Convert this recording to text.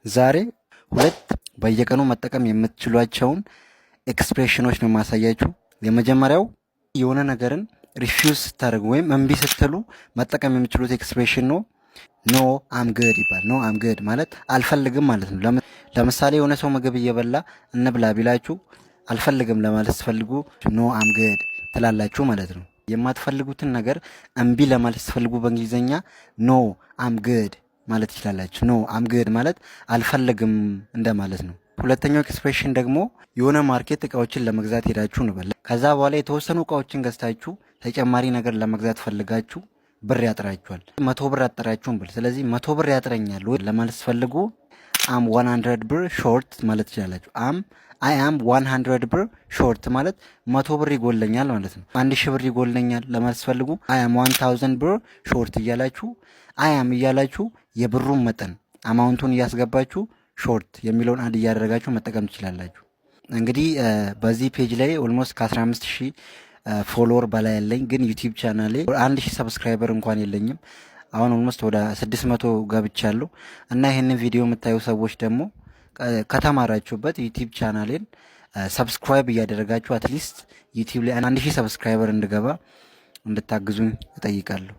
ዛሬ ሁለት በየቀኑ መጠቀም የምትችሏቸውን ኤክስፕሬሽኖች ነው ማሳያችሁ። የመጀመሪያው የሆነ ነገርን ሪፊውዝ ስታደርጉ ወይም እምቢ ስትሉ መጠቀም የምትችሉት ኤክስፕሬሽን ነው። ኖ አም ግድ ይባል። ኖ አም ግድ ማለት አልፈልግም ማለት ነው። ለምሳሌ የሆነ ሰው ምግብ እየበላ እንብላ ቢላችሁ አልፈልግም ለማለት ስትፈልጉ ኖ አም ግድ ትላላችሁ ማለት ነው። የማትፈልጉትን ነገር እምቢ ለማለት ስትፈልጉ በእንግሊዝኛ ኖ አም ግድ ማለት ይችላላችሁ። ኖ አም ግድ ማለት አልፈልግም እንደማለት ነው። ሁለተኛው ኤክስፕሬሽን ደግሞ የሆነ ማርኬት እቃዎችን ለመግዛት ሄዳችሁ እንበል። ከዛ በኋላ የተወሰኑ እቃዎችን ገዝታችሁ ተጨማሪ ነገር ለመግዛት ፈልጋችሁ ብር ያጥራችኋል። 100 ብር ያጥራችሁን ብል። ስለዚህ 100 ብር ያጥረኛል ወይ ለማለት ስትፈልጉ አም 100 ብር ሾርት ማለት ይችላላችሁ። አይ አም 100 ብር ሾርት ማለት 100 ብር ይጎለኛል ማለት ነው። 1000 ብር ይጎለኛል ለማለት ስትፈልጉ አይ አም 1000 ብር ሾርት እያላችሁ አይ አም እያላችሁ የብሩን መጠን አማውንቱን እያስገባችሁ ሾርት የሚለውን አድ እያደረጋችሁ መጠቀም ትችላላችሁ። እንግዲህ በዚህ ፔጅ ላይ ኦልሞስት ከ15000 ፎሎወር በላይ ያለኝ ግን ዩቲዩብ ቻናሌ 1000 ሰብስክራይበር እንኳን የለኝም። አሁን ኦልሞስት ወደ 600 ገብቻለሁ እና ይህንን ቪዲዮ የምታዩ ሰዎች ደግሞ ከተማራችሁበት ዩቲዩብ ቻናሌን ሰብስክራይብ እያደረጋችሁ አትሊስት ዩቲዩብ ላይ 1000 ሰብስክራይበር እንድገባ እንድታግዙኝ እጠይቃለሁ።